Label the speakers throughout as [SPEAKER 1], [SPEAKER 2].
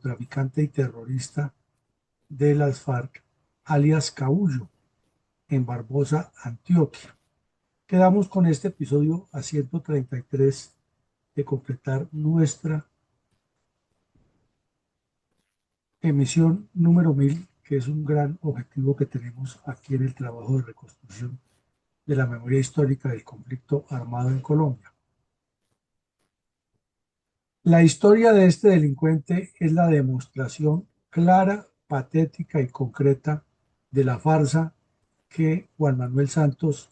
[SPEAKER 1] narcotraficante y terrorista de las FARC, alias Caullo, en Barbosa, Antioquia. Quedamos con este episodio a 133 de completar nuestra emisión número 1000, que es un gran objetivo que tenemos aquí en el trabajo de reconstrucción de la memoria histórica del conflicto armado en Colombia. La historia de este delincuente es la demostración clara, patética y concreta de la farsa que Juan Manuel Santos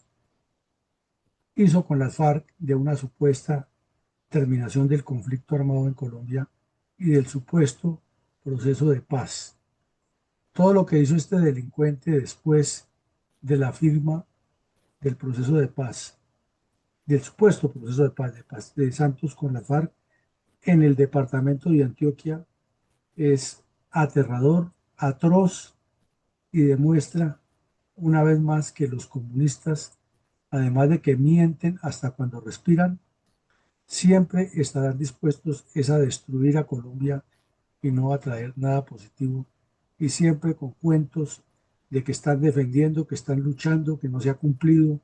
[SPEAKER 1] hizo con las FARC de una supuesta terminación del conflicto armado en Colombia y del supuesto proceso de paz. Todo lo que hizo este delincuente después de la firma del proceso de paz, del supuesto proceso de paz de Santos con la FARC en el departamento de Antioquia es aterrador, atroz y demuestra una vez más que los comunistas, además de que mienten hasta cuando respiran, siempre estarán dispuestos a destruir a Colombia y no a traer nada positivo, y siempre con cuentos de que están defendiendo, que están luchando, que no se ha cumplido,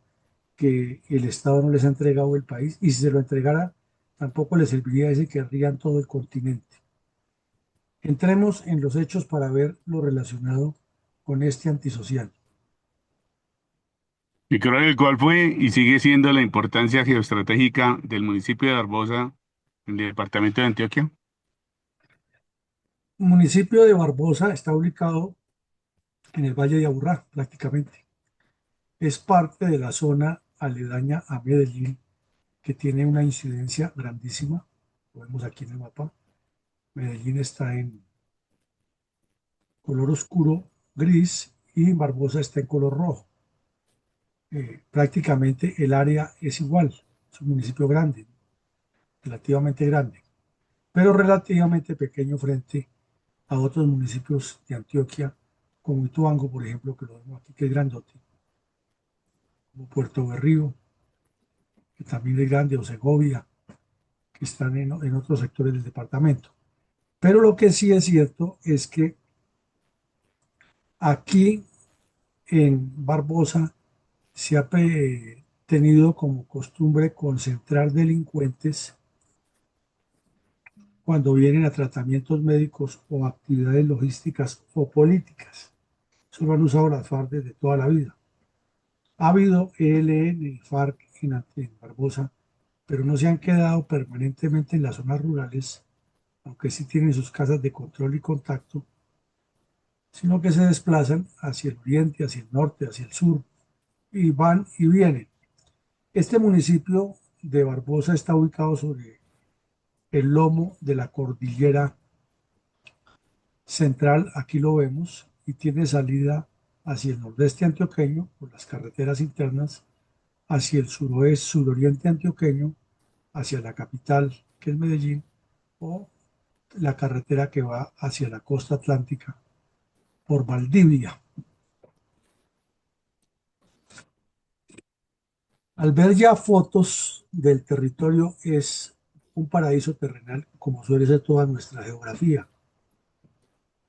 [SPEAKER 1] que el Estado no les ha entregado el país, y si se lo entregara, tampoco les serviría ese que querrían todo el continente. Entremos en los hechos para ver lo relacionado con este antisocial.
[SPEAKER 2] Y creo que cuál fue y sigue siendo la importancia geoestratégica del municipio de Barbosa en el departamento de Antioquia.
[SPEAKER 1] El municipio de Barbosa está ubicado en el Valle de Aburrá, prácticamente. Es parte de la zona aledaña a Medellín, que tiene una incidencia grandísima. Lo vemos aquí en el mapa. Medellín está en color oscuro gris y Barbosa está en color rojo. Prácticamente el área es igual. Es un municipio grande, relativamente grande, pero relativamente pequeño frente a otros municipios de Antioquia, como Ituango, por ejemplo, que lo vemos aquí, que es grandote, como Puerto Berrío, que también es grande, o Segovia, que están en otros sectores del departamento. Pero lo que sí es cierto es que aquí en Barbosa se ha tenido como costumbre concentrar delincuentes cuando vienen a tratamientos médicos o actividades logísticas o políticas. Eso lo han usado las FARC desde toda la vida. Ha habido ELN y FARC en Barbosa, pero no se han quedado permanentemente en las zonas rurales, aunque sí tienen sus casas de control y contacto, sino que se desplazan hacia el oriente, hacia el norte, hacia el sur, y van y vienen. Este municipio de Barbosa está ubicado sobre el lomo de la cordillera central, aquí lo vemos, y tiene salida hacia el nordeste antioqueño por las carreteras internas, hacia el suroeste, suroriente antioqueño, hacia la capital, que es Medellín, o la carretera que va hacia la costa atlántica por Valdivia. Al ver ya fotos del territorio es un paraíso terrenal, como suele ser toda nuestra geografía.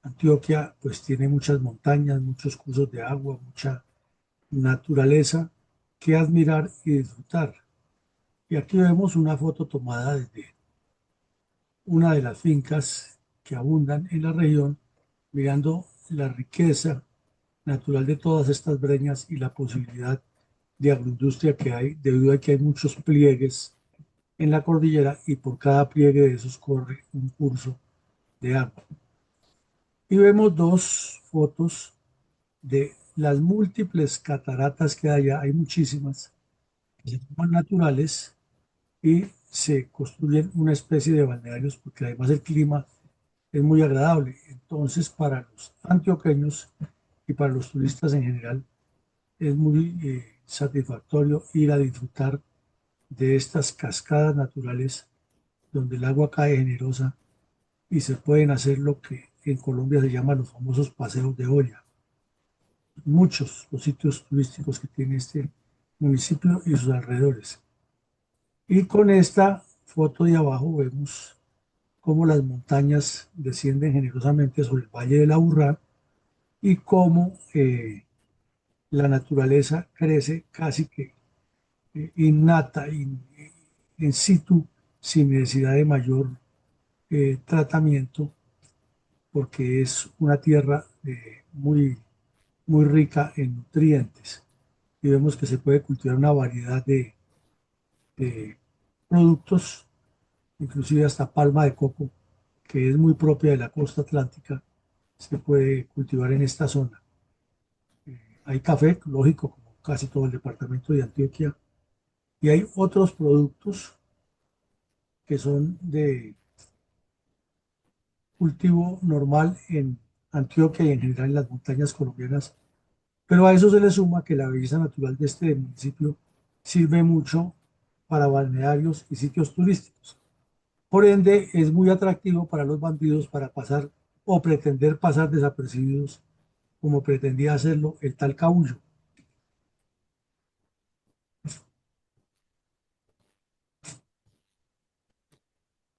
[SPEAKER 1] Antioquia pues tiene muchas montañas, muchos cursos de agua, mucha naturaleza que admirar y disfrutar. Y aquí vemos una foto tomada desde una de las fincas que abundan en la región, mirando la riqueza natural de todas estas breñas y la posibilidad de agroindustria que hay, debido a que hay muchos pliegues en la cordillera y por cada pliegue de esos corre un curso de agua. Y vemos dos fotos de las múltiples cataratas que hay allá, hay muchísimas, que se llaman naturales y se construyen una especie de balnearios porque además el clima es muy agradable. Entonces, para los antioqueños y para los turistas en general, es muy satisfactorio ir a disfrutar de estas cascadas naturales donde el agua cae generosa y se pueden hacer lo que en Colombia se llama los famosos paseos de olla. Muchos los sitios turísticos que tiene este municipio y sus alrededores. Y con esta foto de abajo vemos cómo las montañas descienden generosamente sobre el Valle del Aburrá y cómo la naturaleza crece casi que innata, in situ, sin necesidad de mayor tratamiento, porque es una tierra muy rica en nutrientes. Y vemos que se puede cultivar una variedad de productos, inclusive hasta palma de coco, que es muy propia de la costa atlántica, se puede cultivar en esta zona. Hay café, lógico, como casi todo el departamento de Antioquia, y hay otros productos que son de cultivo normal en Antioquia y en general en las montañas colombianas, pero a eso se le suma que la belleza natural de este municipio sirve mucho para balnearios y sitios turísticos. Por ende, es muy atractivo para los bandidos para pasar o pretender pasar desapercibidos como pretendía hacerlo el tal Cabullo.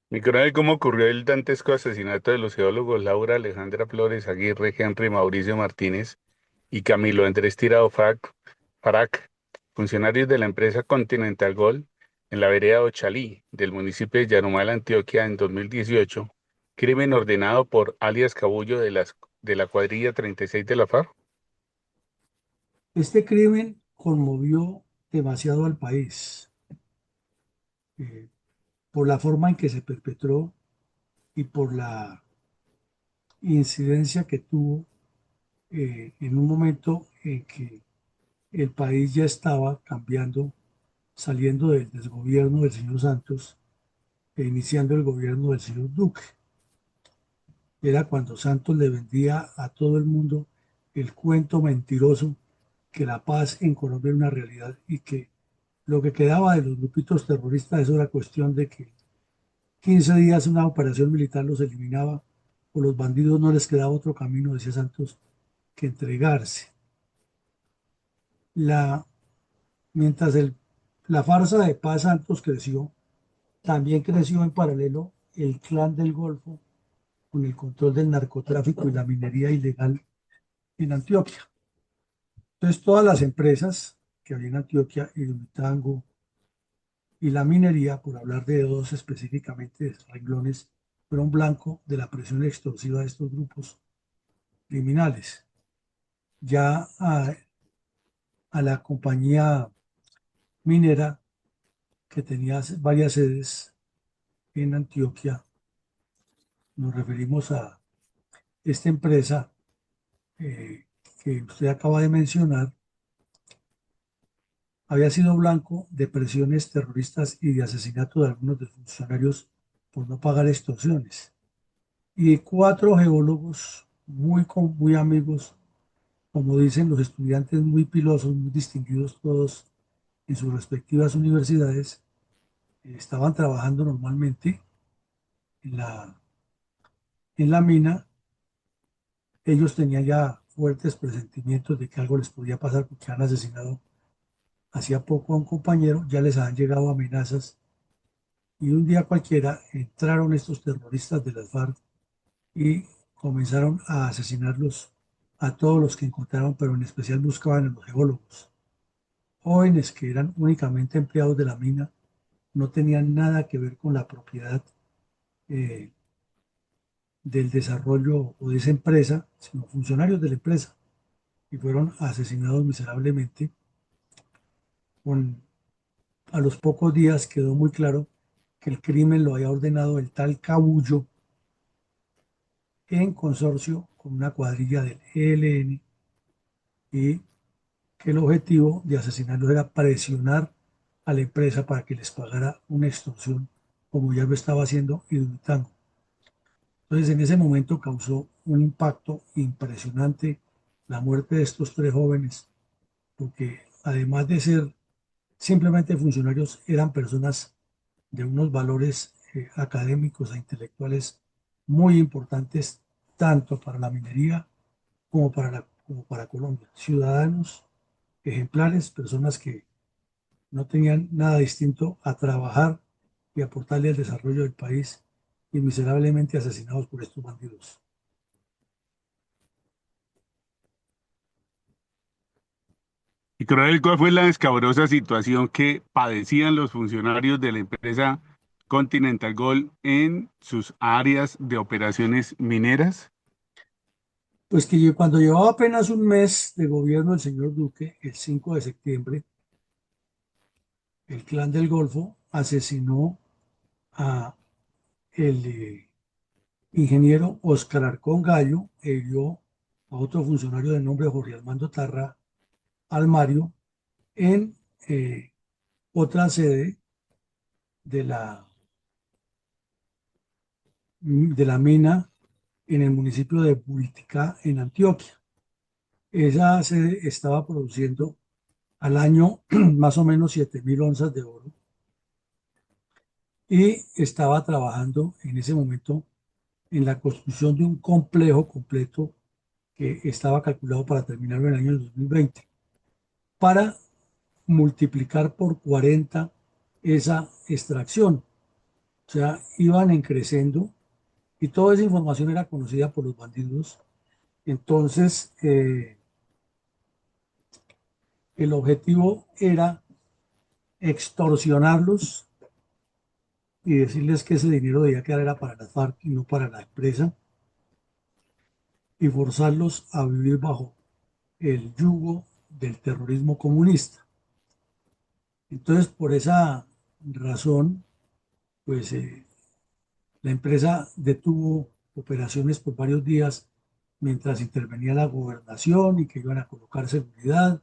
[SPEAKER 2] Me conoce cómo ocurrió el dantesco asesinato de los geólogos Laura Alejandra Flores Aguirre, Henry Mauricio Martínez y Camilo Andrés Tirado Farac, funcionarios de la empresa Continental Gold en la vereda Ochalí del municipio de Yarumal, Antioquia, en 2018, crimen ordenado por alias Cabullo de la cuadrilla 36 de la FARC.
[SPEAKER 1] Este crimen conmovió demasiado al país eh, por la forma en que se perpetró y por la incidencia que tuvo en un momento en que el país ya estaba cambiando, saliendo del desgobierno del señor Santos e iniciando el gobierno del señor Duque. Era cuando Santos le vendía a todo el mundo el cuento mentiroso que la paz en Colombia era una realidad y que lo que quedaba de los grupitos terroristas eso era cuestión de que 15 días una operación militar los eliminaba o los bandidos no les quedaba otro camino, decía Santos, que entregarse. La, mientras la farsa de Paz Santos creció, también creció en paralelo el clan del Golfo con el control del narcotráfico y la minería ilegal en Antioquia. Entonces, todas las empresas que había en Antioquia, Hidromitango y la minería, por hablar de dos específicamente renglones, fueron blanco de la presión extorsiva de estos grupos criminales. Ya a la compañía minera, que tenía varias sedes en Antioquia, nos referimos a esta empresa eh, que usted acaba de mencionar, había sido blanco de presiones terroristas y de asesinato de algunos de sus funcionarios por no pagar extorsiones. Y cuatro geólogos muy amigos, como dicen los estudiantes, muy pilosos, muy distinguidos todos en sus respectivas universidades, estaban trabajando normalmente en la mina. Ellos tenían ya fuertes presentimientos de que algo les podía pasar porque han asesinado hacía poco a un compañero, ya les han llegado amenazas y un día cualquiera entraron estos terroristas de las FARC y comenzaron a asesinarlos a todos los que encontraron, pero en especial buscaban a los geólogos, jóvenes que eran únicamente empleados de la mina, no tenían nada que ver con la propiedad eh, del desarrollo o de esa empresa, sino funcionarios de la empresa, y fueron asesinados miserablemente. Con, a los pocos días quedó muy claro que el crimen lo había ordenado el tal Cabullo en consorcio con una cuadrilla del ELN y que el objetivo de asesinarlos era presionar a la empresa para que les pagara una extorsión, como ya lo estaba haciendo Hidromitango. Entonces, en ese momento causó un impacto impresionante la muerte de estos tres jóvenes, porque además de ser simplemente funcionarios, eran personas de unos valores académicos e intelectuales muy importantes, tanto para la minería como para Colombia. Ciudadanos ejemplares, personas que no tenían nada distinto a trabajar y aportarle al desarrollo del país y miserablemente asesinados por estos bandidos.
[SPEAKER 2] Y Coronel, ¿cuál fue la escabrosa situación que padecían los funcionarios de la empresa Continental Gold en sus áreas de operaciones mineras?
[SPEAKER 1] Pues que cuando llevaba apenas un mes de gobierno el señor Duque, el 5 de septiembre, el Clan del Golfo asesinó a el ingeniero Oscar Arcón Gallo e hirió a otro funcionario de nombre Jorge Armando Tarra Almario en otra sede de la mina en el municipio de Bulticá, en Antioquia. Esa sede estaba produciendo al año más o menos 7.000 onzas de oro y estaba trabajando en ese momento en la construcción de un complejo completo que estaba calculado para terminar en el año 2020, para multiplicar por 40 esa extracción. O sea, iban en creciendo y toda esa información era conocida por los bandidos. Entonces, el objetivo era extorsionarlos y decirles que ese dinero debía quedar era para las FARC y no para la empresa, y forzarlos a vivir bajo el yugo del terrorismo comunista. Entonces, por esa razón, pues la empresa detuvo operaciones por varios días mientras intervenía la gobernación y que iban a colocar seguridad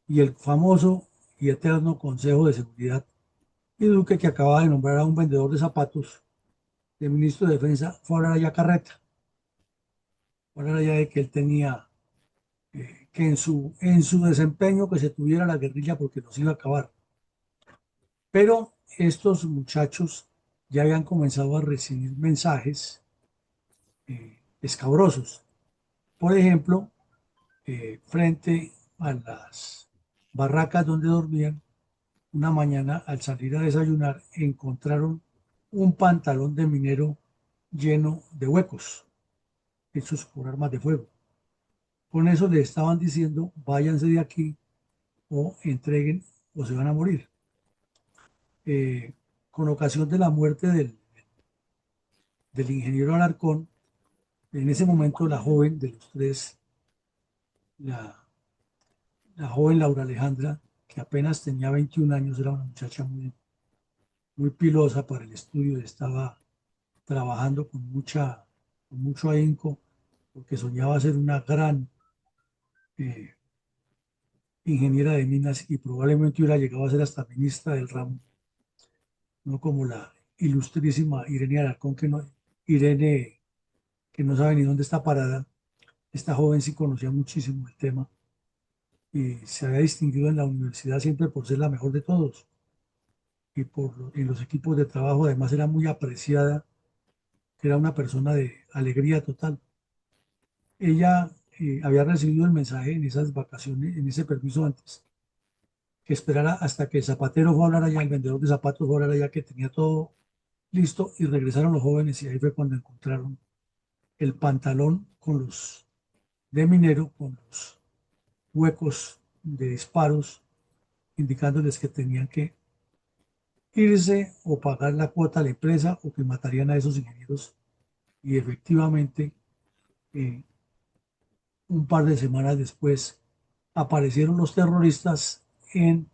[SPEAKER 1] y el famoso y eterno Consejo de Seguridad. Y Duque, que acaba de nombrar a un vendedor de zapatos de ministro de Defensa, fue a hablar allá a Carreta, fue a hablar allá de que él tenía que en su desempeño que se tuviera la guerrilla porque nos iba a acabar. Pero estos muchachos ya habían comenzado a recibir mensajes escabrosos. Por ejemplo, frente a las barracas donde dormían, una mañana al salir a desayunar encontraron un pantalón de minero lleno de huecos, hechos por armas de fuego. Con eso le estaban diciendo, váyanse de aquí o entreguen o se van a morir. Eh, con ocasión de la muerte del ingeniero Alarcón, en ese momento la joven de los tres, la, la joven Laura Alejandra, que apenas tenía 21 años, era una muchacha muy pilosa para el estudio, estaba trabajando con mucho ahínco, porque soñaba ser una gran eh, ingeniera de minas y probablemente hubiera llegado a ser hasta ministra del ramo, no como la ilustrísima Irene Alarcón, Irene, que no sabe ni dónde está parada. Esta joven sí conocía muchísimo el tema y se había distinguido en la universidad siempre por ser la mejor de todos y en los equipos de trabajo además era muy apreciada, era una persona de alegría total. Ella había recibido el mensaje en esas vacaciones, en ese permiso antes, que esperara hasta que el zapatero fue a hablar allá, el vendedor de zapatos fue a hablar allá, que tenía todo listo y regresaron los jóvenes y ahí fue cuando encontraron el pantalón de minero con los huecos de disparos, indicándoles que tenían que irse o pagar la cuota a la empresa o que matarían a esos ingenieros. Y efectivamente, eh, un par de semanas después, aparecieron los terroristas en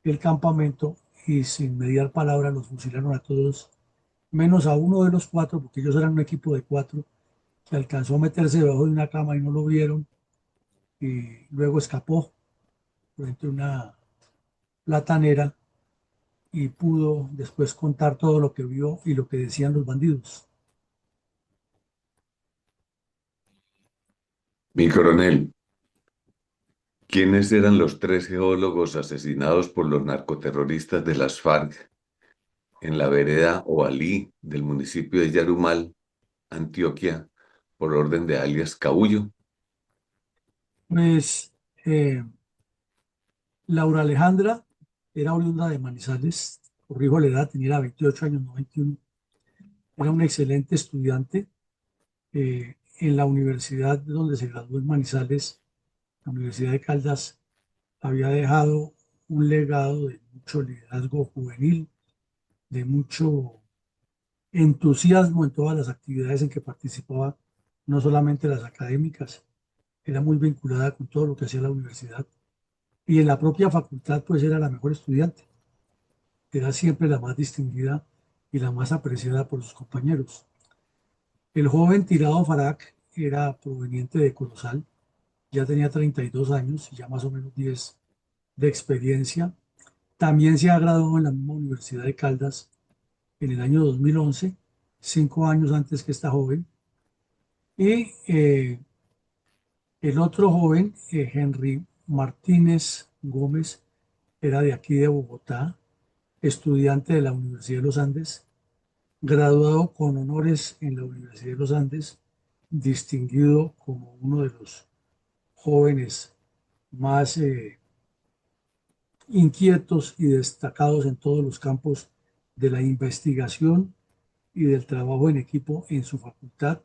[SPEAKER 1] el campamento y sin mediar palabra los fusilaron a todos, menos a uno de los cuatro, porque ellos eran un equipo de cuatro, que alcanzó a meterse debajo de una cama y no lo vieron, y luego escapó por entre una platanera y pudo después contar todo lo que vio y lo que decían los bandidos.
[SPEAKER 3] Mi coronel, ¿quiénes eran los tres geólogos asesinados por los narcoterroristas de las FARC en la vereda Ovalí del municipio de Yarumal, Antioquia, por orden de alias Cabullo?
[SPEAKER 1] Pues Laura Alejandra era oriunda de Manizales, corrijo la edad, tenía 28 años, no 21. era un excelente estudiante. En la universidad donde se graduó en Manizales, la Universidad de Caldas, había dejado un legado de mucho liderazgo juvenil, de mucho entusiasmo en todas las actividades en que participaba, no solamente las académicas, era muy vinculada con todo lo que hacía la universidad. Y en la propia facultad, pues era la mejor estudiante, era siempre la más distinguida y la más apreciada por sus compañeros. El joven Tirado Farag era proveniente de Corozal, ya tenía 32 años y ya más o menos 10 de experiencia. También se ha graduado en la misma Universidad de Caldas en el año 2011, 5 años antes que esta joven. Y el otro joven, Henry Martínez Gómez, era de aquí de Bogotá, estudiante de la Universidad de los Andes, graduado con honores en la Universidad de los Andes, distinguido como uno de los jóvenes más inquietos y destacados en todos los campos de la investigación y del trabajo en equipo en su facultad,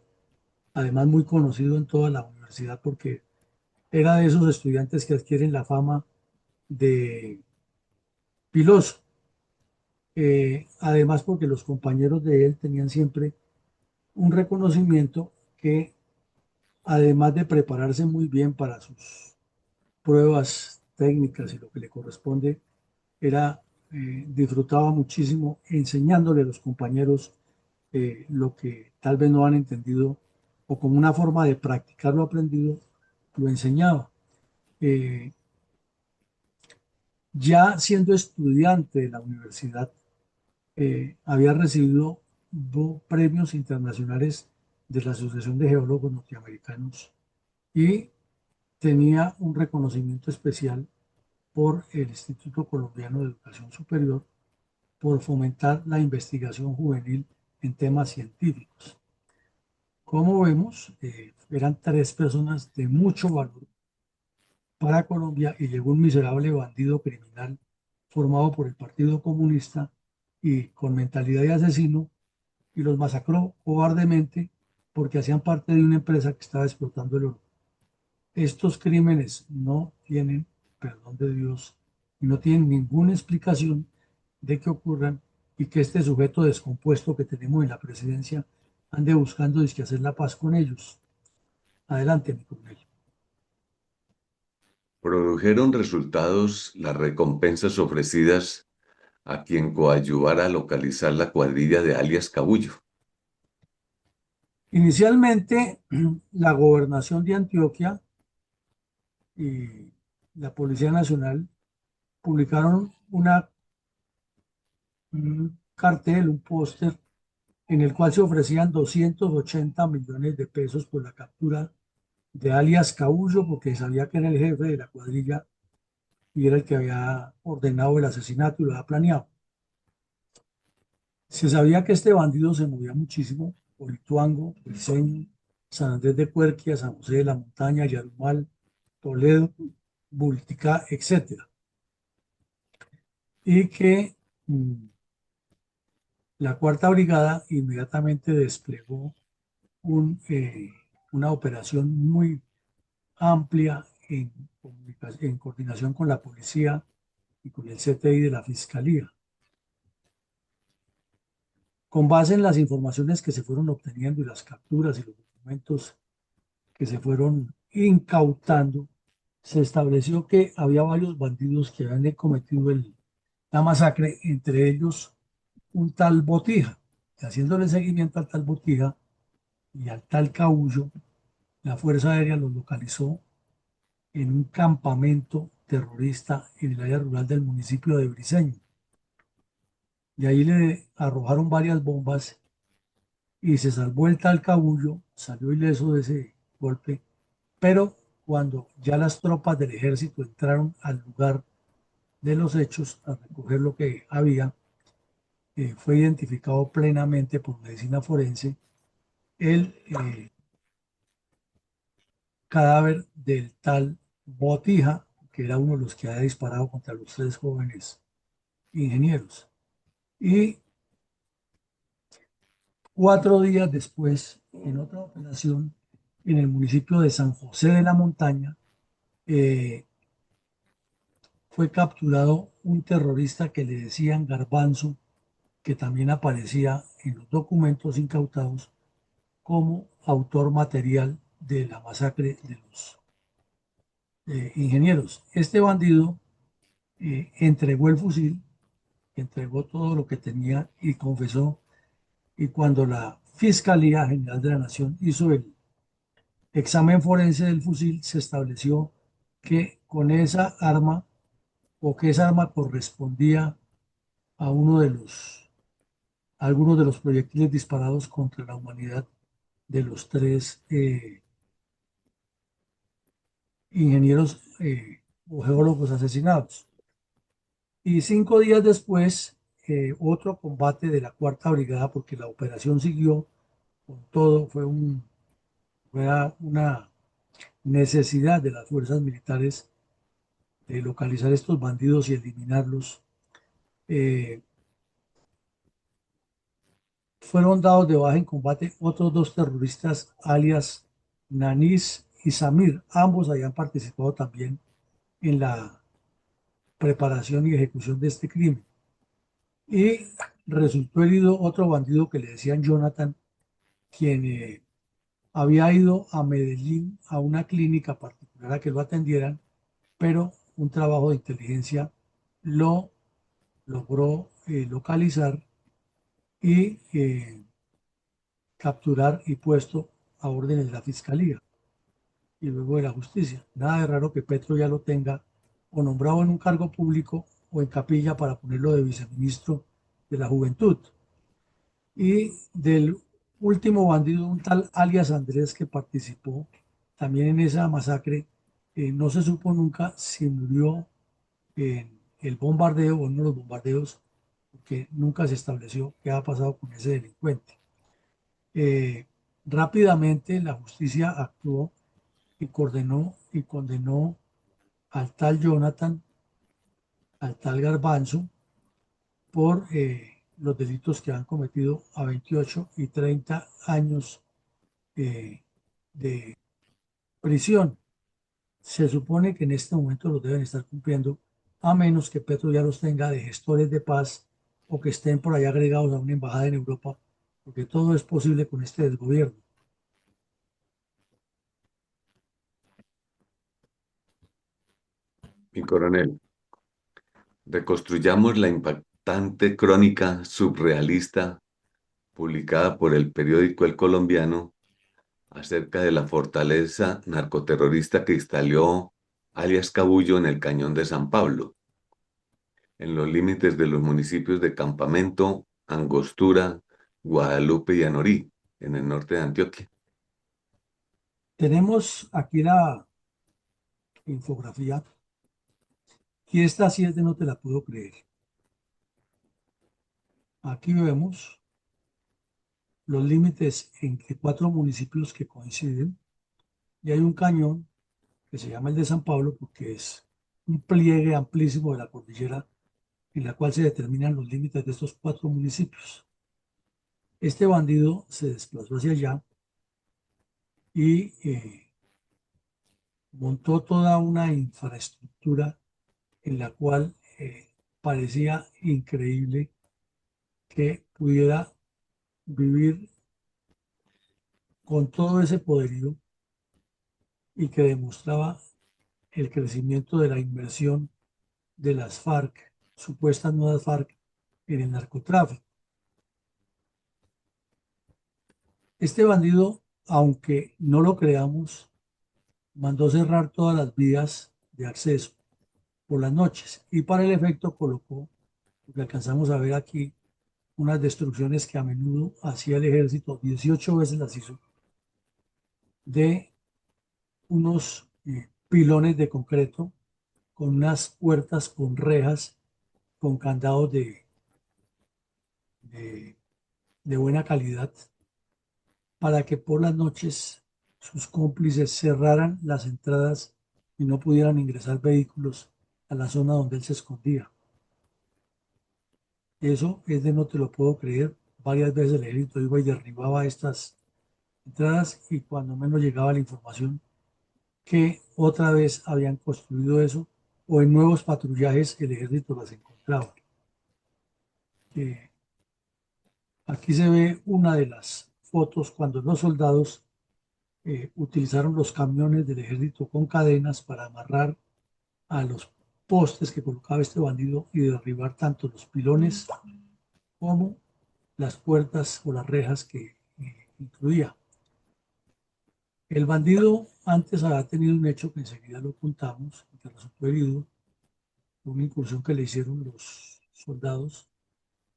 [SPEAKER 1] además muy conocido en toda la universidad porque era de esos estudiantes que adquieren la fama de piloso, además porque los compañeros de él tenían siempre un reconocimiento que además de prepararse muy bien para sus pruebas técnicas y lo que le corresponde, era, disfrutaba muchísimo enseñándole a los compañeros lo que tal vez no han entendido o como una forma de practicar lo aprendido, lo enseñaba. Eh, ya siendo estudiante de la universidad, había recibido premios internacionales de la Asociación de Geólogos Norteamericanos y tenía un reconocimiento especial por el Instituto Colombiano de Educación Superior por fomentar la investigación juvenil en temas científicos. Como vemos, eran tres personas de mucho valor para Colombia y llegó un miserable bandido criminal formado por el Partido Comunista y con mentalidad de asesino y los masacró cobardemente porque hacían parte de una empresa que estaba explotando el oro. Estos crímenes no tienen perdón de Dios y no tienen ninguna explicación de que ocurran y que este sujeto descompuesto que tenemos en la presidencia ande buscando hacer la paz con ellos. Adelante, mi coronel.
[SPEAKER 3] ¿Produjeron resultados las recompensas ofrecidas a quien coadyuvara a localizar la cuadrilla de alias Cabullo?
[SPEAKER 1] Inicialmente, la gobernación de Antioquia y la Policía Nacional publicaron un cartel, un póster, en el cual se ofrecían 280 millones de pesos por la captura de alias Cabullo, porque sabía que era el jefe de la cuadrilla y era el que había ordenado el asesinato y lo había planeado. Se sabía que este bandido se movía muchísimo por Ituango, Briceño, San Andrés de Cuerquia, San José de la Montaña, Yarumal, Toledo, Bultica, etcétera. Y que la Cuarta Brigada inmediatamente desplegó una operación muy amplia en coordinación con la policía y con el CTI de la Fiscalía. Con base en las informaciones que se fueron obteniendo y las capturas y los documentos que se fueron incautando, se estableció que había varios bandidos que habían cometido la masacre, entre ellos un tal Botija. Y haciéndole seguimiento al tal Botija y al tal Cabullo, la Fuerza Aérea los localizó en un campamento terrorista en el área rural del municipio de Briceño. Y ahí le arrojaron varias bombas y se salvó el tal Cabullo, salió ileso de ese golpe, pero cuando ya las tropas del ejército entraron al lugar de los hechos a recoger lo que había, fue identificado plenamente por medicina forense el cadáver del tal Botija, que era uno de los que había disparado contra los tres jóvenes ingenieros. Y 4 días después, en otra operación en el municipio de San José de la Montaña, eh, fue capturado un terrorista que le decían Garbanzo, que también aparecía en los documentos incautados como autor material de la masacre de los ingenieros. Este bandido entregó el fusil, entregó todo lo que tenía y confesó. Y cuando la Fiscalía General de la Nación hizo el examen forense del fusil, se estableció que con esa arma o que esa arma correspondía a algunos de los proyectiles disparados contra la humanidad de los tres ingenieros o geólogos asesinados. Y 5 días después, otro combate de la Cuarta Brigada, porque la operación siguió con todo, fue una necesidad de las fuerzas militares de localizar estos bandidos y eliminarlos. Eh, Fueron dados de baja en combate otros dos terroristas, alias Nanis y Samir. Ambos habían participado también en la preparación y ejecución de este crimen. Y resultó herido otro bandido que le decían Jonathan, quien había ido a Medellín a una clínica particular a que lo atendieran, pero un trabajo de inteligencia lo logró localizar y capturar y puesto a órdenes de la Fiscalía y luego de la justicia. Nada de raro que Petro ya lo tenga o nombrado en un cargo público o en capilla para ponerlo de viceministro de la Juventud. Y del último bandido, un tal alias Andrés que participó también en esa masacre, no se supo nunca si murió en el bombardeo o en uno de los bombardeos, porque nunca se estableció qué ha pasado con ese delincuente. Eh, Rápidamente la justicia actuó y condenó al tal Jonathan, al tal Garbanzo, por los delitos que han cometido a 28 y 30 años eh, de prisión. Se supone que en este momento los deben estar cumpliendo, a menos que Petro ya los tenga de gestores de paz o que estén por allá agregados a una embajada en Europa, porque todo es posible con este desgobierno.
[SPEAKER 3] Mi coronel, reconstruyamos la impactante crónica surrealista publicada por el periódico El Colombiano acerca de la fortaleza narcoterrorista que instaló alias Cabullo en el Cañón de San Pablo, en los límites de los municipios de Campamento, Angostura, Guadalupe y Anorí, en el norte de Antioquia.
[SPEAKER 1] Tenemos aquí la infografía y esta sí es de no te la puedo creer. Aquí vemos los límites entre 4 municipios que coinciden y hay un cañón que se llama el de San Pablo porque es un pliegue amplísimo de la cordillera en la cual se determinan los límites de estos 4 municipios. Este bandido se desplazó hacia allá y montó toda una infraestructura en la cual parecía increíble que pudiera vivir con todo ese poderío y que demostraba el crecimiento de la inversión de las FARC, supuestas nuevas FARC, en el narcotráfico. Este bandido, aunque no lo creamos, mandó cerrar todas las vías de acceso por las noches y para el efecto colocó, lo que alcanzamos a ver aquí, unas destrucciones que a menudo hacía el ejército, 18 veces las hizo, de unos pilones de concreto con unas puertas con rejas, con candados de, de buena calidad, para que por las noches sus cómplices cerraran las entradas y no pudieran ingresar vehículos a la zona donde él se escondía. Eso es de no te lo puedo creer, varias veces el ejército iba y derribaba estas entradas y cuando menos llegaba la información que otra vez habían construido eso o en nuevos patrullajes el ejército las encontraba. Eh, Aquí se ve una de las fotos cuando los soldados utilizaron los camiones del ejército con cadenas para amarrar a los postes que colocaba este bandido y derribar tanto los pilones como las puertas o las rejas que incluía. El bandido antes había tenido un hecho que enseguida lo contamos, que resultó herido, una incursión que le hicieron los soldados,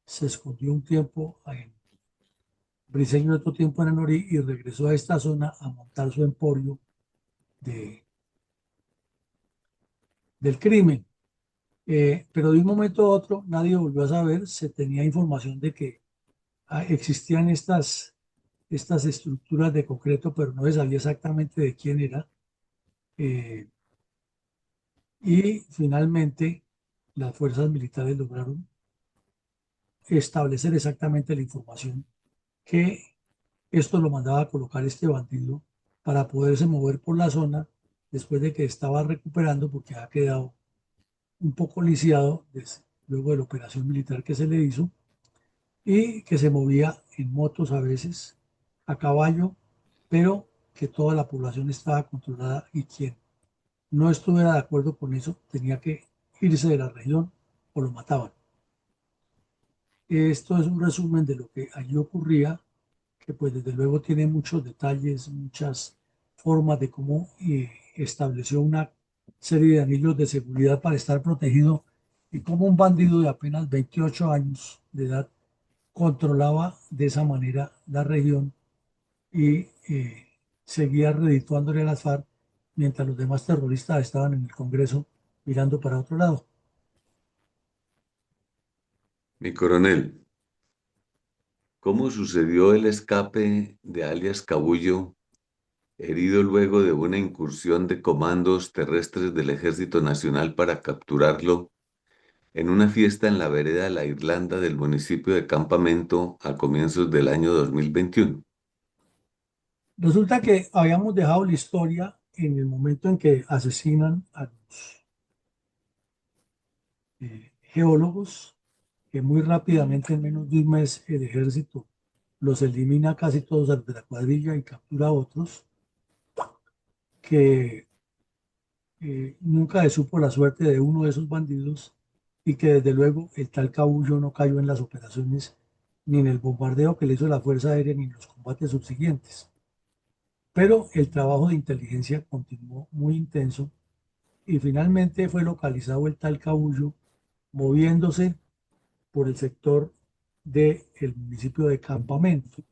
[SPEAKER 1] se escondió un tiempo en Briseño, otro tiempo en Anorí y regresó a esta zona a montar su emporio de, del crimen. Pero de un momento a otro nadie volvió a saber, se tenía información de que existían estas estructuras de concreto, pero no se sabía exactamente de quién era. Eh, y finalmente las fuerzas militares lograron establecer exactamente la información que esto lo mandaba a colocar este bandido para poderse mover por la zona después de que estaba recuperando porque ha quedado un poco lisiado luego de la operación militar que se le hizo y que se movía en motos a veces, a caballo, pero que toda la población estaba controlada y quien no estuviera de acuerdo con eso tenía que irse de la región o lo mataban. Esto es un resumen de lo que allí ocurría, que pues desde luego tiene muchos detalles, muchas formas de cómo estableció una serie de anillos de seguridad para estar protegido y cómo un bandido de apenas 28 años de edad controlaba de esa manera la región y seguía redituándole a las FARC mientras los demás terroristas estaban en el Congreso mirando para otro lado.
[SPEAKER 3] Mi coronel, ¿cómo sucedió el escape de alias Cabullo, herido luego de una incursión de comandos terrestres del Ejército Nacional para capturarlo en una fiesta en la vereda de la Irlanda del municipio de Campamento a comienzos del año 2021?
[SPEAKER 1] Resulta que habíamos dejado la historia en el momento en que asesinan a los geólogos, que muy rápidamente, en menos de un mes, el ejército los elimina casi todos a los de la cuadrilla y captura a otros, que nunca se supo la suerte de uno de esos bandidos y que desde luego el tal Cabullo no cayó en las operaciones ni en el bombardeo que le hizo la Fuerza Aérea ni en los combates subsiguientes. Pero el trabajo de inteligencia continuó muy intenso y finalmente fue localizado el tal Cabullo moviéndose por el sector del municipio de Campamento.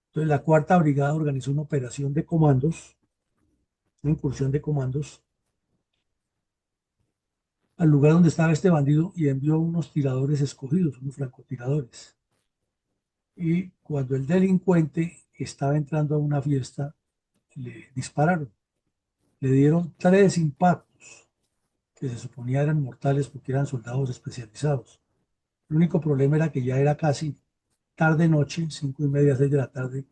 [SPEAKER 1] Entonces la cuarta brigada organizó una operación de comandos, una incursión de comandos al lugar donde estaba este bandido y envió unos tiradores escogidos, unos francotiradores. Y cuando el delincuente estaba entrando a una fiesta, le dispararon. Le dieron 3 impactos que se suponía eran mortales porque eran soldados especializados. El único problema era que ya era casi tarde noche, 5:30, 6 de la tarde,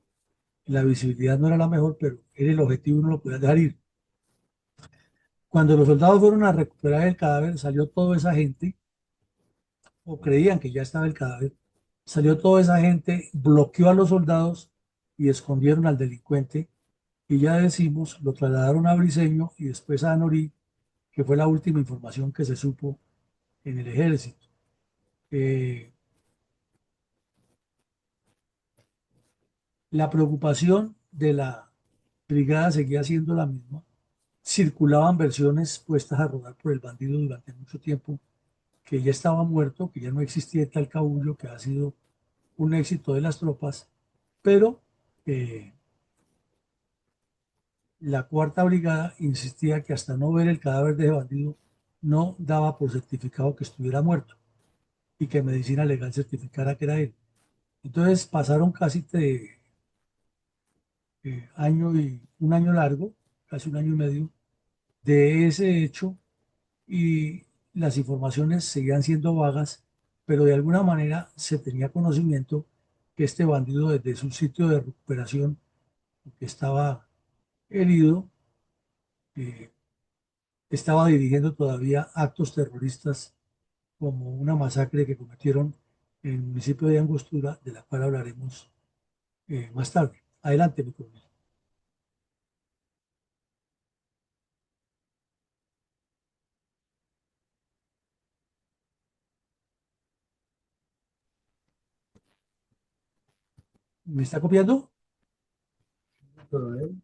[SPEAKER 1] y la visibilidad no era la mejor, pero era el objetivo y no lo podía dejar ir. Cuando los soldados fueron a recuperar el cadáver, salió toda esa gente, o creían que ya estaba el cadáver, salió toda esa gente, bloqueó a los soldados y escondieron al delincuente. Y ya decimos, lo trasladaron a Briseño y después a Anorí, que fue la última información que se supo en el ejército. Eh, la preocupación de la brigada seguía siendo la misma. Circulaban versiones puestas a rodar por el bandido durante mucho tiempo, que ya estaba muerto, que ya no existía tal Cabullo, que ha sido un éxito de las tropas, pero eh, la cuarta brigada insistía que hasta no ver el cadáver de ese bandido no daba por certificado que estuviera muerto y que medicina legal certificara que era él. Entonces pasaron casi año y un año largo, casi un año y medio, de ese hecho y las informaciones seguían siendo vagas, pero de alguna manera se tenía conocimiento que este bandido desde su sitio de recuperación, que estaba herido, eh, estaba dirigiendo todavía actos terroristas como una masacre que cometieron en el municipio de Angostura, de la cual hablaremos más tarde. Adelante, mi coronel. ¿Me está copiando?
[SPEAKER 4] Coronel,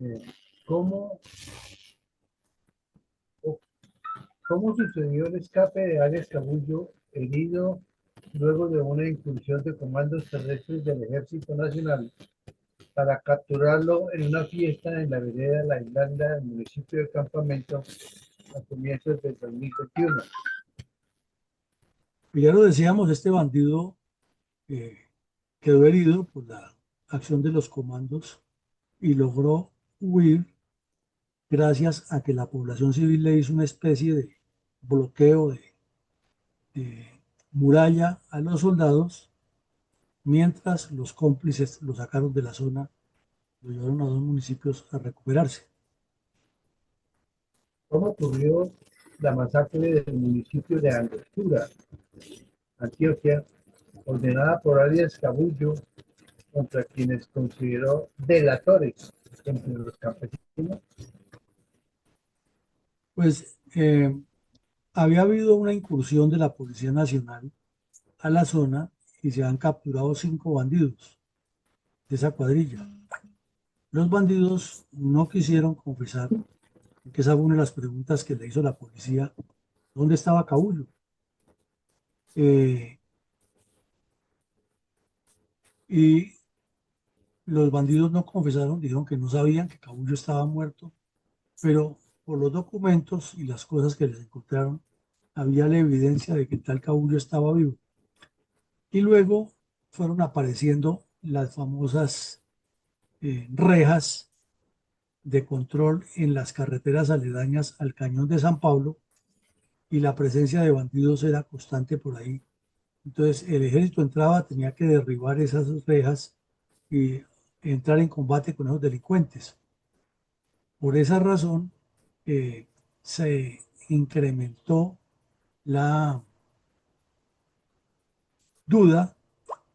[SPEAKER 4] eh, ¿cómo, cómo sucedió el escape de alias Cabullo, herido luego de una incursión de comandos terrestres del Ejército Nacional para capturarlo en una fiesta en la vereda La Islanda del municipio de Campamento a comienzos del 2021?
[SPEAKER 1] Ya lo decíamos, este bandido eh, quedó herido por la acción de los comandos y logró huir gracias a que la población civil le hizo una especie de bloqueo de muralla a los soldados, mientras los cómplices lo sacaron de la zona, lo llevaron a dos municipios a recuperarse.
[SPEAKER 4] ¿Cómo ocurrió la masacre del municipio de Angostura, Antioquia, ordenada por alias Cabullo contra quienes consideró delatores entre los campesinos?
[SPEAKER 1] Pues había habido una incursión de la Policía Nacional a la zona y se han capturado 5 bandidos de esa cuadrilla. Los bandidos no quisieron confesar, que esa fue una de las preguntas que le hizo la policía, ¿dónde estaba Cabullo? Eh, y los bandidos no confesaron, dijeron que no sabían que Cabullo estaba muerto, pero por los documentos y las cosas que les encontraron, había la evidencia de que tal Cabullo estaba vivo. Y luego fueron apareciendo las famosas rejas de control en las carreteras aledañas al cañón de San Pablo, y la presencia de bandidos era constante por ahí. Entonces el ejército entraba, tenía que derribar esas rejas y entrar en combate con esos delincuentes. Por esa razón se incrementó la duda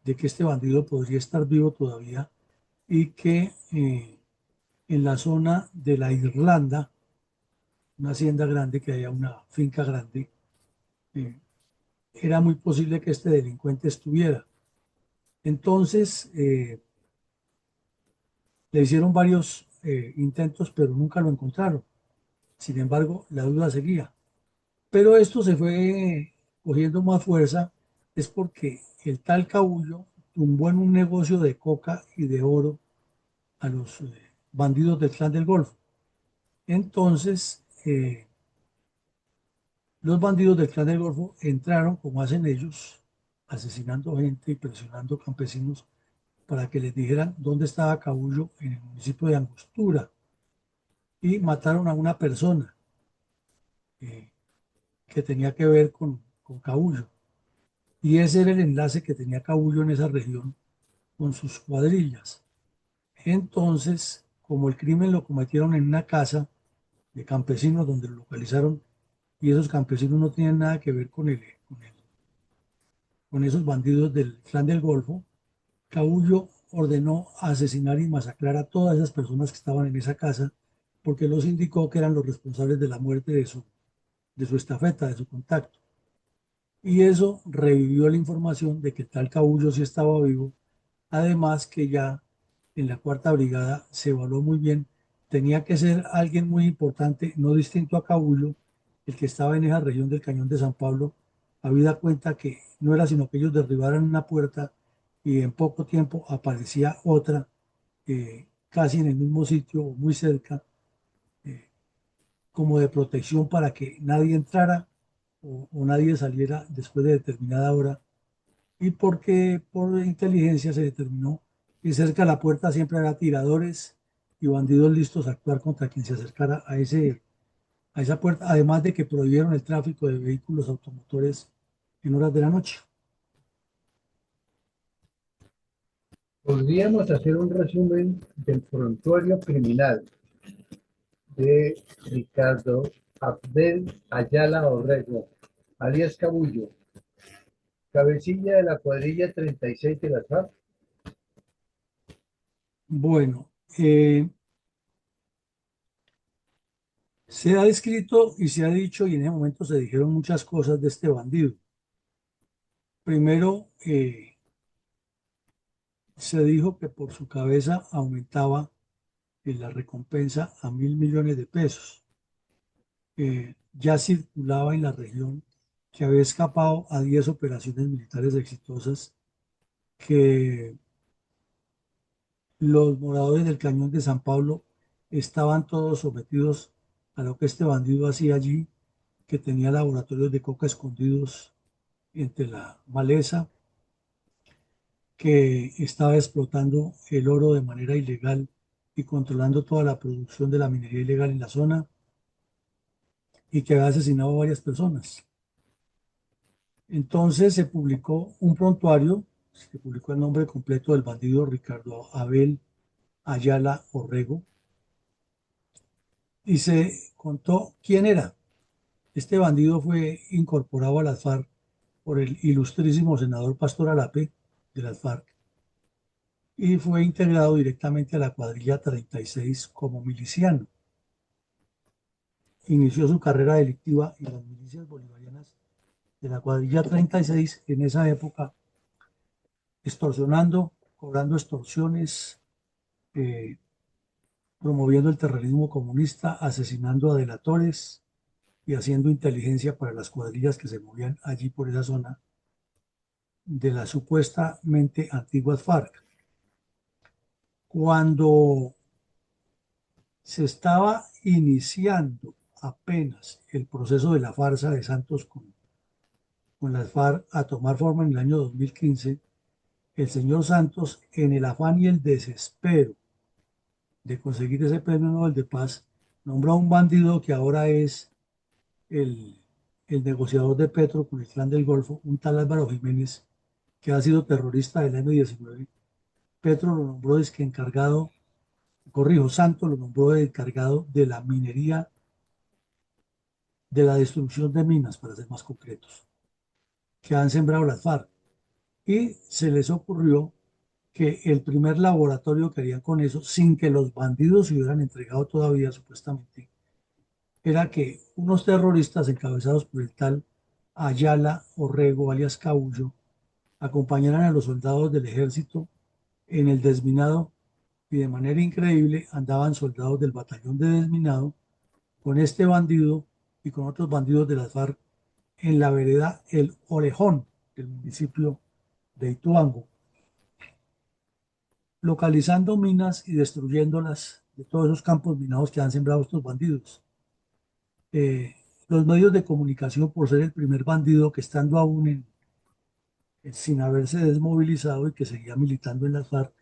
[SPEAKER 1] de que este bandido podría estar vivo todavía y que en la zona de la Irlanda, una hacienda grande, que haya una finca grande, eh, era muy posible que este delincuente estuviera. Entonces, le hicieron varios intentos, pero nunca lo encontraron. Sin embargo, la duda seguía. Pero esto se fue cogiendo más fuerza, es porque el tal Cabullo tumbó en un negocio de coca y de oro a los bandidos del Clan del Golfo. Entonces, los bandidos del Clan del Golfo entraron, como hacen ellos, asesinando gente y presionando campesinos para que les dijeran dónde estaba Cabullo en el municipio de Angostura, y mataron a una persona eh, que tenía que ver con Cabullo. Y ese era el enlace que tenía Cabullo en esa región con sus cuadrillas. Entonces, como el crimen lo cometieron en una casa de campesinos donde lo localizaron, y esos campesinos no tienen nada que ver con esos bandidos del Clan del Golfo, Cabullo ordenó asesinar y masacrar a todas esas personas que estaban en esa casa, porque los indicó que eran los responsables de la muerte de su estafeta, de su contacto. Y eso revivió la información de que tal Cabullo sí estaba vivo. Además que ya en la cuarta brigada se evaluó muy bien, tenía que ser alguien muy importante, no distinto a Cabullo, el que estaba en esa región del Cañón de San Pablo, habida cuenta que no era sino que ellos derribaran una puerta y en poco tiempo aparecía otra, casi en el mismo sitio o muy cerca, eh, como de protección para que nadie entrara o nadie saliera después de determinada hora, y porque por inteligencia se determinó que cerca de la puerta siempre había tiradores y bandidos listos a actuar contra quien se acercara a esa puerta, además de que prohibieron el tráfico de vehículos automotores en horas de la noche.
[SPEAKER 4] Podríamos hacer un resumen del prontuario criminal de Ricardo Abdel Ayala Orrego, alias Cabullo, cabecilla de la cuadrilla 36 de las FARC.
[SPEAKER 1] Bueno, se ha descrito y se ha dicho, y en ese momento se dijeron muchas cosas de este bandido. Primero, se dijo que por su cabeza aumentaba la recompensa a 1.000 millones de pesos. Ya circulaba en la región que había escapado a 10 operaciones militares exitosas, que los moradores del Cañón de San Pablo estaban todos sometidos a lo que este bandido hacía allí, que tenía laboratorios de coca escondidos entre la maleza, que estaba explotando el oro de manera ilegal y controlando toda la producción de la minería ilegal en la zona, y que había asesinado a varias personas. Entonces se publicó un prontuario, se publicó el nombre completo del bandido Ricardo Abel Ayala Orrego, y se contó quién era. Este bandido fue incorporado a las FARC por el ilustrísimo senador Pastor Arape de las FARC, y fue integrado directamente a la cuadrilla 36 como miliciano. Inició su carrera delictiva en las milicias bolivarianas de la cuadrilla 36 en esa época, extorsionando, cobrando extorsiones, eh, promoviendo el terrorismo comunista, asesinando a delatores y haciendo inteligencia para las cuadrillas que se movían allí por esa zona de las supuestamente antiguas FARC. Cuando se estaba iniciando apenas el proceso de la farsa de Santos con las FARC a tomar forma en el año 2015, el señor Santos, en el afán y el desespero de conseguir ese premio Nobel de Paz, nombró a un bandido que ahora es el, el negociador de Petro con el Clan del Golfo, un tal Álvaro Jiménez, que ha sido terrorista del M-19. Petro lo nombró es que encargado, corrijo, Santos lo nombró de encargado de la minería, de la destrucción de minas, para ser más concretos, que han sembrado las FARC. Y se les ocurrió que el primer laboratorio que harían con eso, sin que los bandidos se hubieran entregado todavía supuestamente, era que unos terroristas encabezados por el tal Ayala Orrego, alias Cabullo, acompañaran a los soldados del ejército en el desminado, y de manera increíble andaban soldados del batallón de desminado con este bandido y con otros bandidos de las FARC en la vereda El Orejón del municipio de Ituango, localizando minas y destruyéndolas de todos esos campos minados que han sembrado estos bandidos. Los medios de comunicación, por ser el primer bandido que estando aún sin haberse desmovilizado y que seguía militando en las FARC,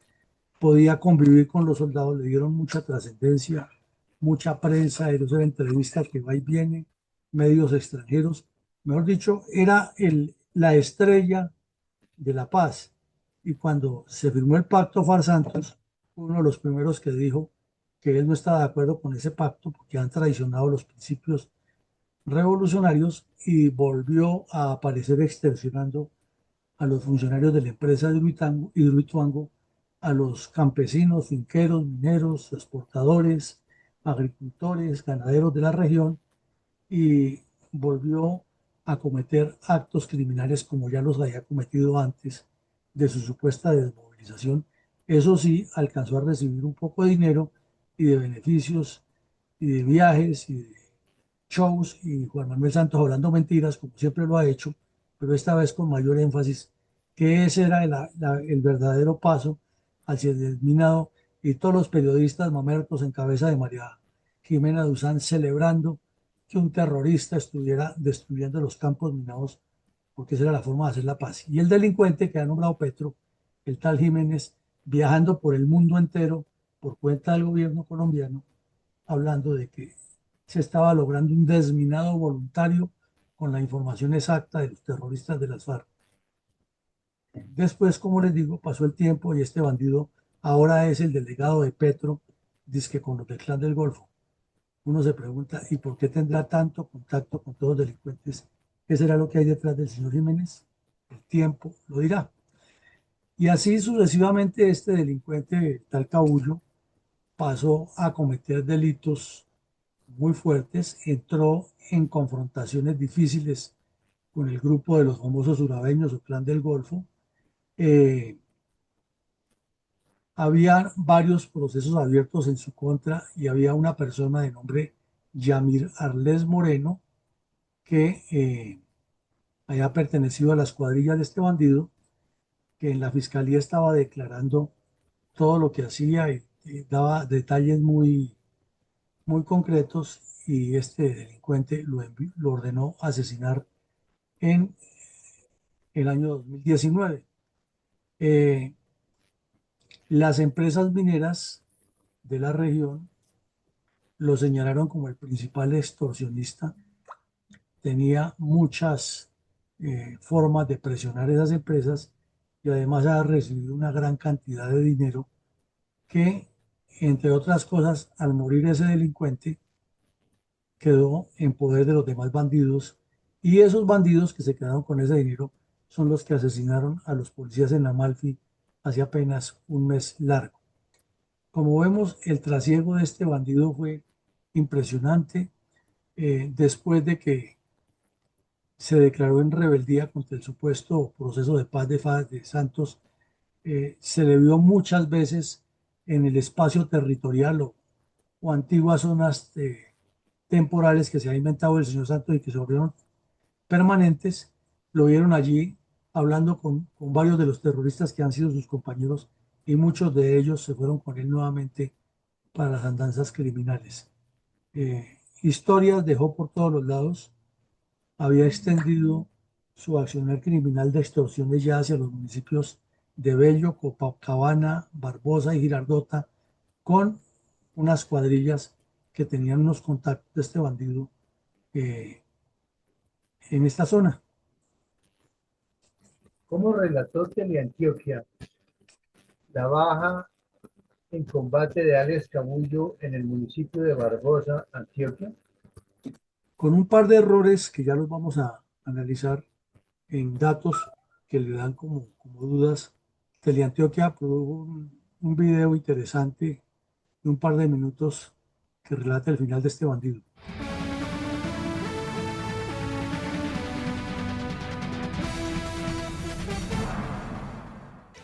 [SPEAKER 1] podía convivir con los soldados, le dieron mucha trascendencia, mucha prensa, era entrevista que va y viene, medios extranjeros, mejor dicho, era la estrella de la paz. Y cuando se firmó el pacto FARC-Santos, uno de los primeros que dijo que él no estaba de acuerdo con ese pacto porque han traicionado los principios revolucionarios, y volvió a aparecer extorsionando a los funcionarios de la empresa de Hidroituango, a los campesinos, finqueros, mineros, exportadores, agricultores, ganaderos de la región, y volvió a cometer actos criminales como ya los había cometido antes de su supuesta desmovilización. Eso sí, alcanzó a recibir un poco de dinero y de beneficios y de viajes y de shows, y Juan Manuel Santos hablando mentiras, como siempre lo ha hecho, pero esta vez con mayor énfasis, que ese era el verdadero paso hacia el desminado, y todos los periodistas mamertos en cabeza de María Jimena Duzán celebrando que un terrorista estuviera destruyendo los campos minados, porque esa era la forma de hacer la paz. Y el delincuente que ha nombrado Petro, el tal Jiménez, viajando por el mundo entero por cuenta del gobierno colombiano, hablando de que se estaba logrando un desminado voluntario con la información exacta de los terroristas de las FARC. Después, como les digo, pasó el tiempo y este bandido ahora es el delegado de Petro, dizque con los del Clan del Golfo. Uno se pregunta, ¿y por qué tendrá tanto contacto con todos los delincuentes? ¿Qué será lo que hay detrás del señor Jiménez? El tiempo lo dirá. Y así sucesivamente este delincuente, tal Cabullo, pasó a cometer delitos muy fuertes, entró en confrontaciones difíciles con el grupo de los famosos urabeños o Clan del Golfo. Eh, Había varios procesos abiertos en su contra y había una persona de nombre Yamir Arles Moreno que había pertenecido a las cuadrillas de este bandido, que en la fiscalía estaba declarando todo lo que hacía y daba detalles muy concretos y este delincuente lo ordenó asesinar en el año 2019. Eh, las empresas mineras de la región lo señalaron como el principal extorsionista. Tenía muchas formas de presionar esas empresas y además ha recibido una gran cantidad de dinero que, entre otras cosas, al morir ese delincuente, quedó en poder de los demás bandidos y esos bandidos que se quedaron con ese dinero son los que asesinaron a los policías en Amalfi hace apenas un mes largo. Como vemos, el trasiego de este bandido fue impresionante. Después de que se declaró en rebeldía contra el supuesto proceso de paz de Santos, se le vio muchas veces en el espacio territorial o antiguas zonas temporales que se ha inventado el señor Santos y que se volvieron permanentes. Lo vieron allí hablando con varios de los terroristas que han sido sus compañeros y muchos de ellos se fueron con él nuevamente para las andanzas criminales. Historias dejó por todos los lados. Había extendido su accionar criminal de extorsiones ya hacia los municipios de Bello, Copacabana, Barbosa y Girardota, con unas cuadrillas que tenían unos contactos de este bandido eh, en esta zona.
[SPEAKER 4] ¿Cómo relató Teleantioquia la baja en combate de alias Cabullo en el municipio de Barbosa, Antioquia?
[SPEAKER 1] Con un par de errores que ya los vamos a analizar en datos que le dan como dudas. Teleantioquia produjo un video interesante de un par de minutos que relata el final de este bandido.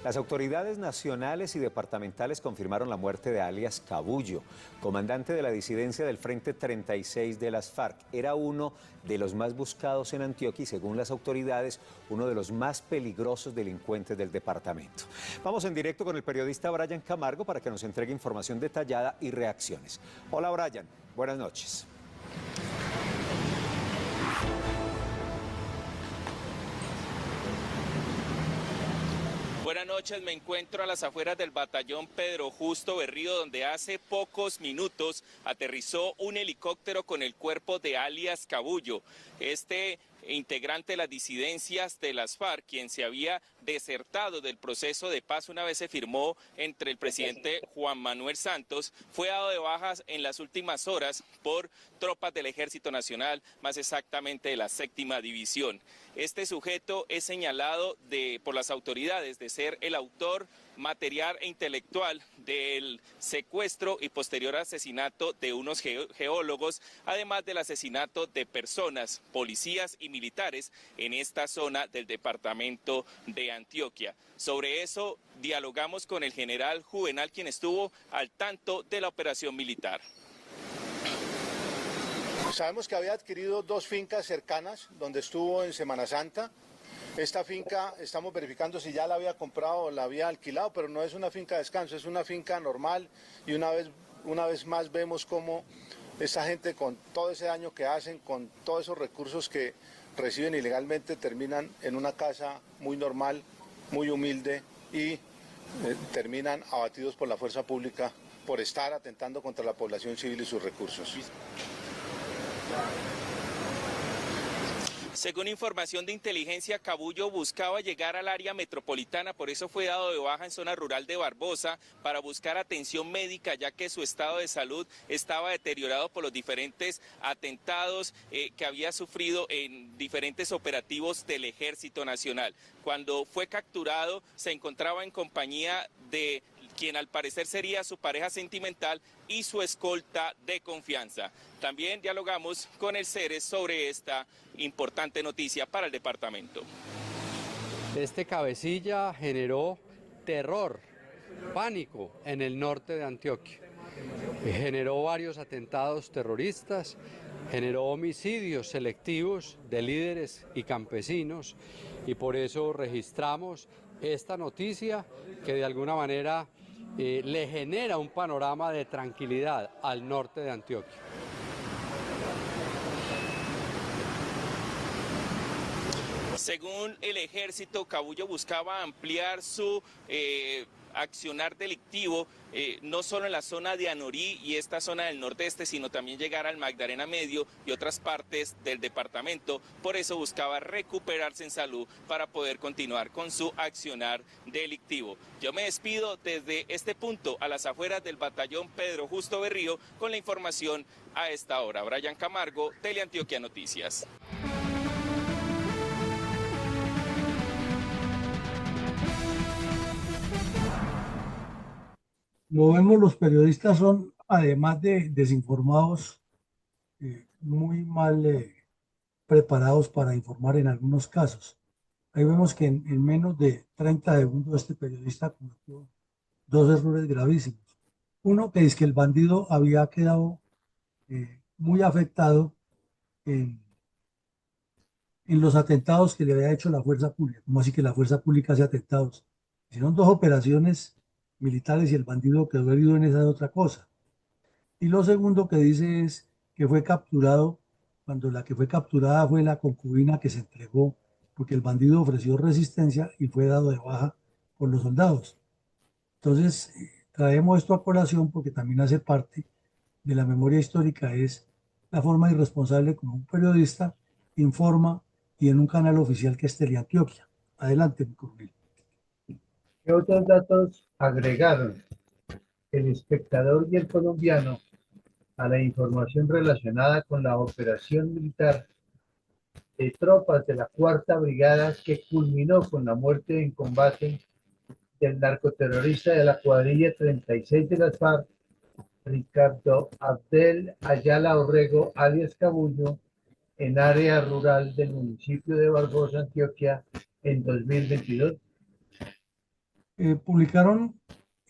[SPEAKER 5] Las autoridades nacionales y departamentales confirmaron la muerte de alias Cabullo, comandante de la disidencia del Frente 36 de las FARC. Era uno de los más buscados en Antioquia y, según las autoridades, uno de los más peligrosos delincuentes del departamento. Vamos en directo con el periodista Brian Camargo para que nos entregue información detallada y reacciones. Hola Brian, buenas noches.
[SPEAKER 6] Buenas noches, me encuentro a las afueras del batallón Pedro Justo Berrío, donde hace pocos minutos aterrizó un helicóptero con el cuerpo de alias Cabullo, este integrante de las disidencias de las FARC, quien se había desertado del proceso de paz una vez se firmó entre el presidente Juan Manuel Santos, fue dado de bajas en las últimas horas por tropas del Ejército Nacional, más exactamente de la 7ª División. Este sujeto es señalado por las autoridades de ser el autor material e intelectual del secuestro y posterior asesinato de unos geólogos, además del asesinato de personas, policías y militares en esta zona del departamento de Antioquia. Sobre eso dialogamos con el general Juvenal, quien estuvo al tanto de la operación militar.
[SPEAKER 7] Sabemos que había adquirido 2 fincas cercanas donde estuvo en Semana Santa. Esta finca estamos verificando si ya la había comprado o la había alquilado, pero no es una finca de descanso, es una finca normal y una vez más vemos cómo esta gente, con todo ese daño que hacen, con todos esos recursos que reciben ilegalmente, terminan en una casa muy normal, muy humilde y terminan abatidos por la fuerza pública por estar atentando contra la población civil y sus recursos.
[SPEAKER 6] Según información de inteligencia, Cabullo buscaba llegar al área metropolitana, por eso fue dado de baja en zona rural de Barbosa para buscar atención médica, ya que su estado de salud estaba deteriorado por los diferentes atentados que había sufrido en diferentes operativos del Ejército Nacional. Cuando fue capturado, se encontraba en compañía de quien al parecer sería su pareja sentimental y su escolta de confianza. También dialogamos con el CERES sobre esta importante noticia para el departamento.
[SPEAKER 8] Este cabecilla generó terror, pánico en el norte de Antioquia. Generó varios atentados terroristas, generó homicidios selectivos de líderes y campesinos, y por eso registramos esta noticia que de alguna manera le genera un panorama de tranquilidad al norte de Antioquia.
[SPEAKER 6] Según el ejército, Cabullo buscaba ampliar su accionar delictivo no solo en la zona de Anorí y esta zona del nordeste, sino también llegar al Magdalena Medio y otras partes del departamento. Por eso buscaba recuperarse en salud para poder continuar con su accionar delictivo. Yo me despido desde este punto a las afueras del batallón Pedro Justo Berrío con la información a esta hora. Brian Camargo, Teleantioquia Noticias.
[SPEAKER 1] Lo vemos, los periodistas son, además de desinformados, muy mal preparados para informar en algunos casos. Ahí vemos que en menos de 30 segundos este periodista cometió dos errores gravísimos. Uno, que es que el bandido había quedado muy afectado en los atentados que le había hecho la fuerza pública. ¿Cómo así que la fuerza pública hace atentados? Hicieron dos operaciones militares y el bandido quedó herido en esa de otra cosa. Y lo segundo que dice es que fue capturado, cuando la que fue capturada fue la concubina que se entregó, porque el bandido ofreció resistencia y fue dado de baja por los soldados. Entonces, traemos esto a colación porque también hace parte de la memoria histórica, es la forma irresponsable como un periodista informa y en un canal oficial que es Teleantioquia. Adelante, mi coronel.
[SPEAKER 4] ¿Qué otros datos agregaron el espectador y el colombiano a la información relacionada con la operación militar de tropas de la Cuarta Brigada que culminó con la muerte en combate del narcoterrorista de la cuadrilla 36 de las FARC, Ricardo Abdel Ayala Orrego, alias Cabullo, en área rural del municipio de Barbosa, Antioquia, en 2022?
[SPEAKER 1] Publicaron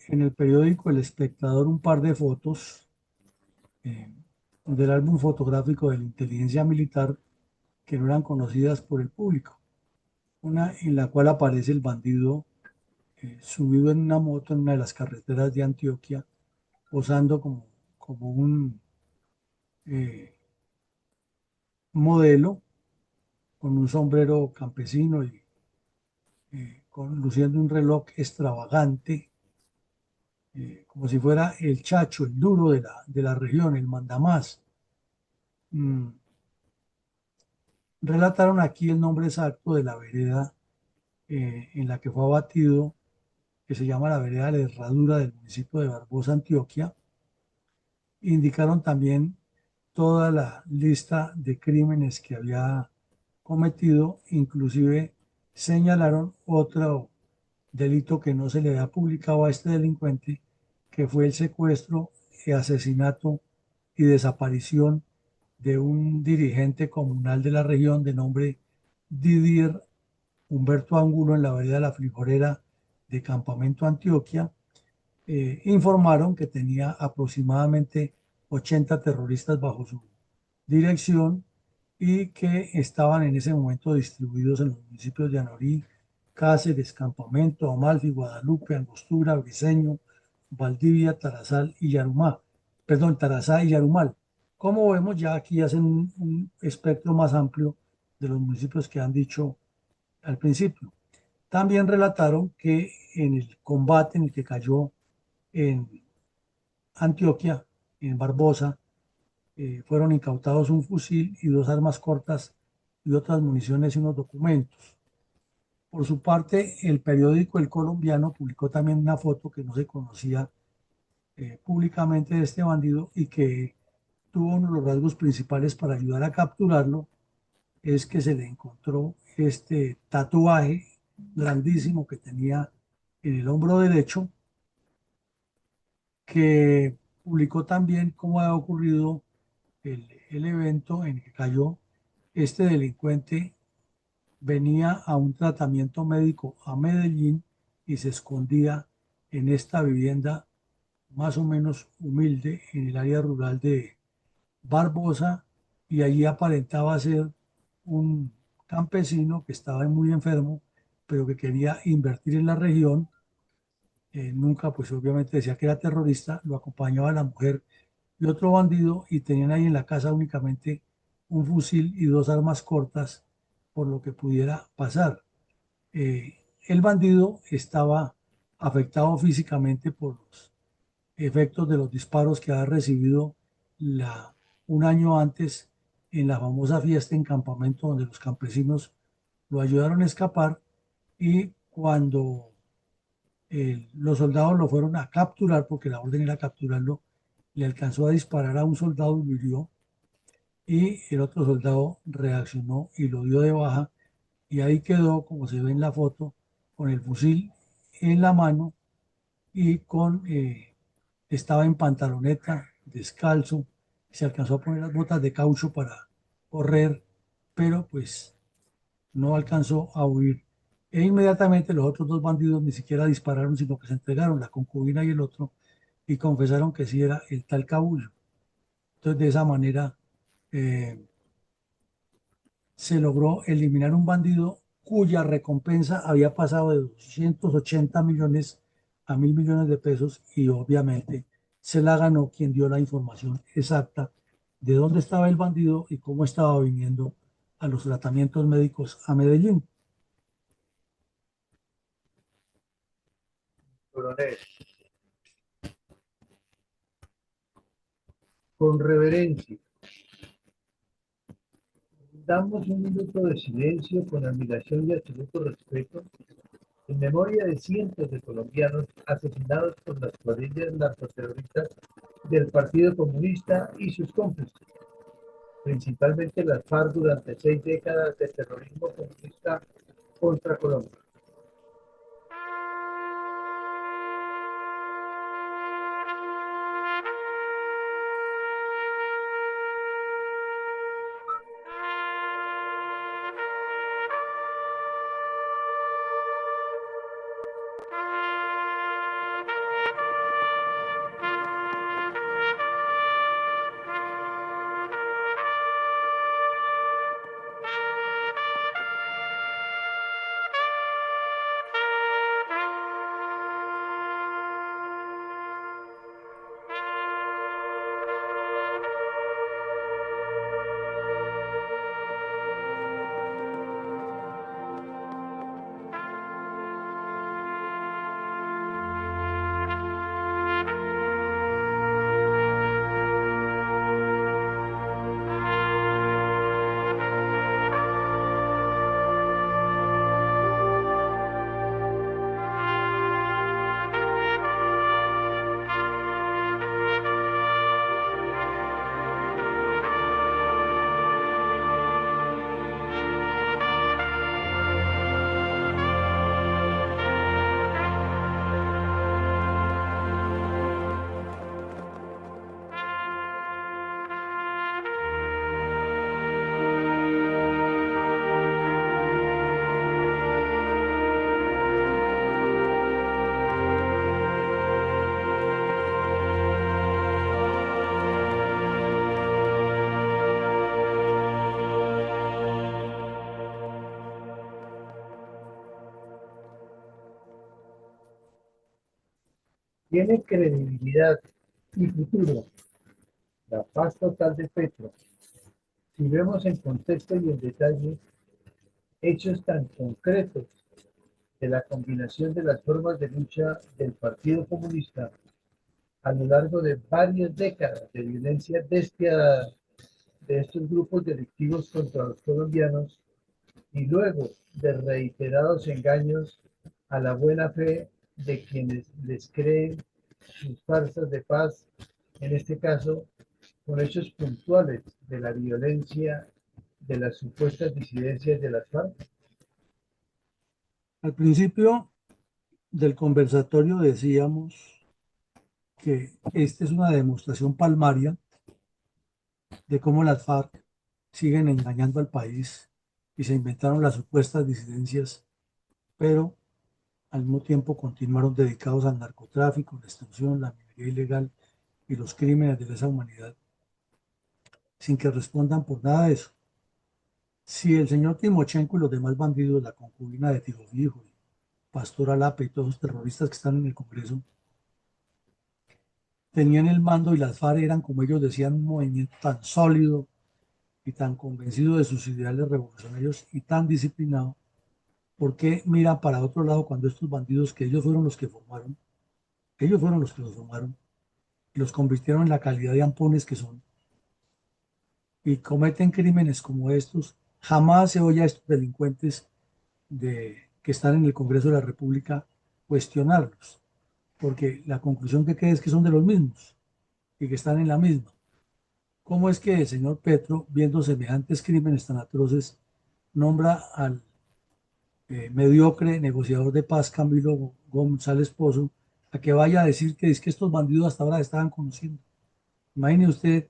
[SPEAKER 1] en el periódico El Espectador un par de fotos del álbum fotográfico de la inteligencia militar que no eran conocidas por el público. Una en la cual aparece el bandido subido en una moto en una de las carreteras de Antioquia, posando como un modelo con un sombrero campesino y luciendo un reloj extravagante, como si fuera el chacho, el duro de la región, el mandamás. Relataron aquí el nombre exacto de la vereda en la que fue abatido, que se llama la vereda de la Herradura del municipio de Barbosa, Antioquia. Indicaron también toda la lista de crímenes que había cometido, inclusive señalaron otro delito que no se le había publicado a este delincuente, que fue el secuestro, asesinato y desaparición de un dirigente comunal de la región de nombre Didier Humberto Angulo en la vereda de la Frijolera de Campamento, Antioquia. Informaron que tenía aproximadamente 80 terroristas bajo su dirección y que estaban en ese momento distribuidos en los municipios de Anorí, Cáceres, Campamento, Amalfi, Guadalupe, Angostura, Briceño, Valdivia, Tarazá y Yarumal. Como vemos, ya aquí hacen un espectro más amplio de los municipios que han dicho al principio. También relataron que en el combate en el que cayó en Antioquia, en Barbosa, fueron incautados un fusil y dos armas cortas y otras municiones y unos documentos. Por su parte, el periódico El Colombiano publicó también una foto que no se conocía públicamente de este bandido y que tuvo uno de los rasgos principales para ayudar a capturarlo, es que se le encontró este tatuaje grandísimo que tenía en el hombro derecho, que publicó también cómo había ocurrido el evento en que cayó. Este delincuente venía a un tratamiento médico a Medellín y se escondía en esta vivienda más o menos humilde en el área rural de Barbosa, y allí aparentaba ser un campesino que estaba muy enfermo, pero que quería invertir en la región. Nunca, pues obviamente decía que era terrorista, lo acompañaba la mujer y otro bandido, y tenían ahí en la casa únicamente un fusil y dos armas cortas por lo que pudiera pasar. El bandido estaba afectado físicamente por los efectos de los disparos que había recibido un año antes en la famosa fiesta en campamento donde los campesinos lo ayudaron a escapar, y cuando los soldados lo fueron a capturar, porque la orden era capturarlo, le alcanzó a disparar a un soldado y lo hirió, y el otro soldado reaccionó y lo dio de baja, y ahí quedó, como se ve en la foto, con el fusil en la mano y estaba en pantaloneta, descalzo, se alcanzó a poner las botas de caucho para correr, pero pues no alcanzó a huir. E inmediatamente los otros dos bandidos ni siquiera dispararon, sino que se entregaron, la concubina y el otro, y confesaron que sí era el tal Cabullo. Entonces, de esa manera eh, se logró eliminar un bandido cuya recompensa había pasado de 280 millones a 1.000 millones de pesos, y obviamente se la ganó quien dio la información exacta de dónde estaba el bandido y cómo estaba viniendo a los tratamientos médicos a Medellín.
[SPEAKER 4] Coronel, con reverencia, damos un minuto de silencio con admiración y absoluto respeto en memoria de cientos de colombianos asesinados por las cuadrillas narcoterroristas del Partido Comunista y sus cómplices, principalmente las FARC, durante 6 décadas de terrorismo comunista contra Colombia. Tiene credibilidad y futuro la paz total de Petro si vemos en contexto y en detalle hechos tan concretos de la combinación de las formas de lucha del Partido Comunista a lo largo de varias décadas de violencia despiadada de estos grupos delictivos contra los colombianos y luego de reiterados engaños a la buena fe de quienes les creen sus farsas de paz, en este caso con hechos puntuales de la violencia de las supuestas disidencias de las FARC?
[SPEAKER 1] Al principio del conversatorio decíamos que esta es una demostración palmaria de cómo las FARC siguen engañando al país y se inventaron las supuestas disidencias, pero al mismo tiempo continuaron dedicados al narcotráfico, la extorsión, la minería ilegal y los crímenes de lesa humanidad, sin que respondan por nada de eso. Si el señor Timochenko y los demás bandidos, la concubina de Tijofijo, Pastor Alape y todos los terroristas que están en el Congreso, tenían el mando y las FARC eran, como ellos decían, un movimiento tan sólido y tan convencido de sus ideales revolucionarios y tan disciplinado, ¿por qué miran para otro lado cuando estos bandidos que ellos fueron los que formaron, ellos fueron los que los formaron y los convirtieron en la calidad de ampones que son y cometen crímenes como estos? Jamás se oye a estos delincuentes que están en el Congreso de la República cuestionarlos, porque la conclusión que queda es que son de los mismos y que están en la misma. ¿Cómo es que el señor Petro, viendo semejantes crímenes tan atroces, nombra al mediocre negociador de paz Camilo González Pozo a que vaya a decir que es que estos bandidos hasta ahora estaban conociendo? Imagine usted,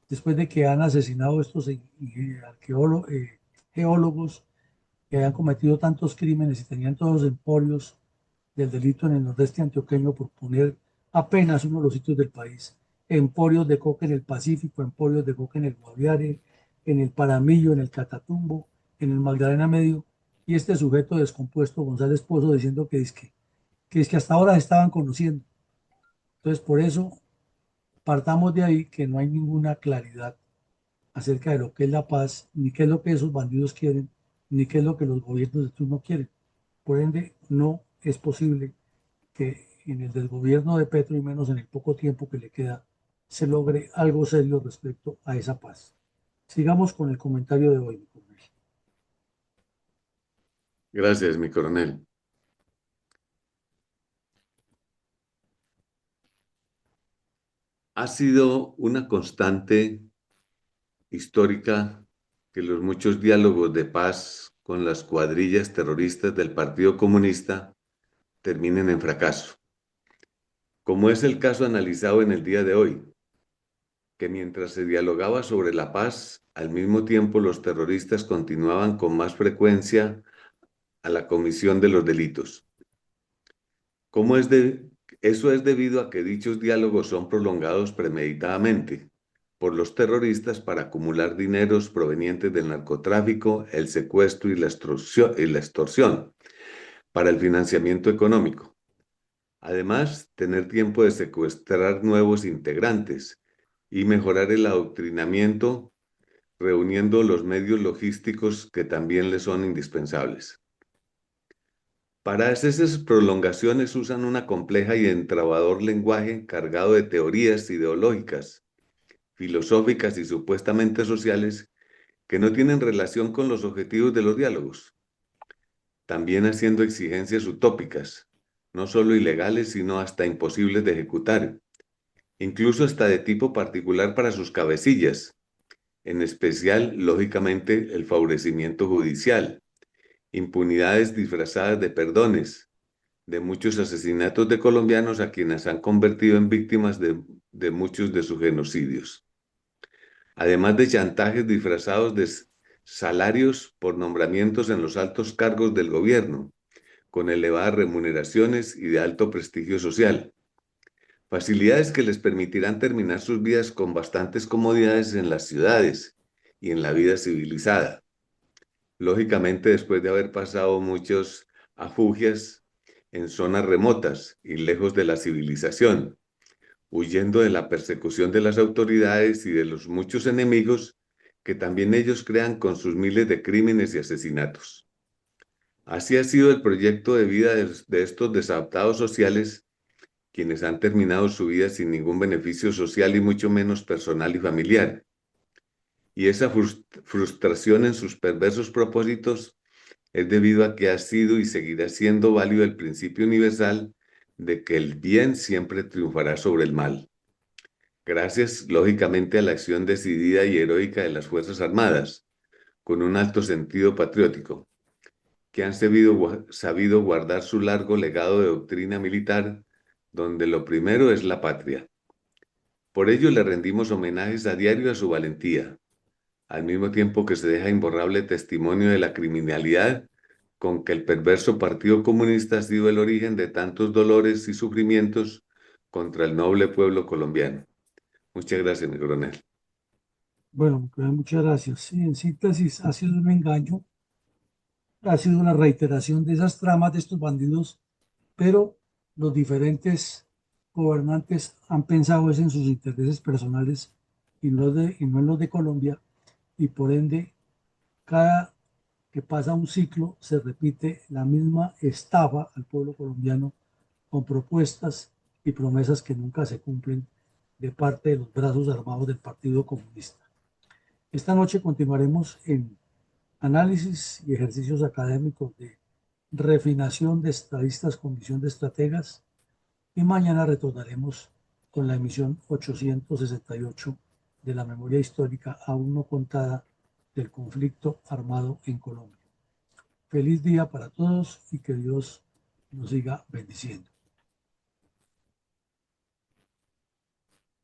[SPEAKER 1] después de que han asesinado estos geólogos que habían cometido tantos crímenes y tenían todos los emporios del delito en el nordeste antioqueño, por poner apenas uno de los sitios del país, emporios de coca en el Pacífico, emporios de coca en el Guaviare, en el Paramillo, en el Catatumbo, en el Magdalena Medio, y este sujeto descompuesto, González Pozo, diciendo que hasta ahora estaban conociendo. Entonces, por eso, partamos de ahí que no hay ninguna claridad acerca de lo que es la paz, ni qué es lo que esos bandidos quieren, ni qué es lo que los gobiernos de turno quieren. Por ende, no es posible que en el desgobierno de Petro, y menos en el poco tiempo que le queda, se logre algo serio respecto a esa paz. Sigamos con el comentario de hoy, mi coronel.
[SPEAKER 3] Gracias, mi coronel. Ha sido una constante histórica que los muchos diálogos de paz con las cuadrillas terroristas del Partido Comunista terminen en fracaso, como es el caso analizado en el día de hoy, que mientras se dialogaba sobre la paz, al mismo tiempo los terroristas continuaban con más frecuencia a la comisión de los delitos. Eso es debido a que dichos diálogos son prolongados premeditadamente por los terroristas para acumular dineros provenientes del narcotráfico, el secuestro y la extorsión para el financiamiento económico. Además, tener tiempo de secuestrar nuevos integrantes y mejorar el adoctrinamiento, reuniendo los medios logísticos que también les son indispensables. Para esas prolongaciones usan una compleja y entrabador lenguaje cargado de teorías ideológicas, filosóficas y supuestamente sociales que no tienen relación con los objetivos de los diálogos. También haciendo exigencias utópicas, no solo ilegales, sino hasta imposibles de ejecutar, incluso hasta de tipo particular para sus cabecillas, en especial, lógicamente, el favorecimiento judicial, impunidades disfrazadas de perdones, de muchos asesinatos de colombianos a quienes han convertido en víctimas de muchos de sus genocidios. Además de chantajes disfrazados de salarios por nombramientos en los altos cargos del gobierno, con elevadas remuneraciones y de alto prestigio social. Facilidades que les permitirán terminar sus vidas con bastantes comodidades en las ciudades y en la vida civilizada. Lógicamente, después de haber pasado muchos afugias en zonas remotas y lejos de la civilización, huyendo de la persecución de las autoridades y de los muchos enemigos que también ellos crean con sus miles de crímenes y asesinatos. Así ha sido el proyecto de vida de estos desadaptados sociales, quienes han terminado su vida sin ningún beneficio social y mucho menos personal y familiar. y esa frustración en sus perversos propósitos es debido a que ha sido y seguirá siendo válido el principio universal de que el bien siempre triunfará sobre el mal. Gracias, lógicamente, a la acción decidida y heroica de las Fuerzas Armadas, con un alto sentido patriótico, que han sabido guardar su largo legado de doctrina militar, donde lo primero es la patria. Por ello le rendimos homenajes a diario a su valentía, al mismo tiempo que se deja imborrable testimonio de la criminalidad con que el perverso Partido Comunista ha sido el origen de tantos dolores y sufrimientos contra el noble pueblo colombiano. Muchas gracias, mi coronel.
[SPEAKER 1] Bueno, mi coronel, muchas gracias. Sí, en síntesis, ha sido un engaño, ha sido una reiteración de esas tramas de estos bandidos, pero los diferentes gobernantes han pensado es en sus intereses personales y no en los de Colombia, y por ende, cada que pasa un ciclo se repite la misma estafa al pueblo colombiano con propuestas y promesas que nunca se cumplen de parte de los brazos armados del Partido Comunista. Esta noche continuaremos en análisis y ejercicios académicos de refinación de estadistas con visión de estrategas, y mañana retornaremos con la emisión 868 de la memoria histórica aún no contada del conflicto armado en Colombia. Feliz día para todos y que Dios nos siga bendiciendo.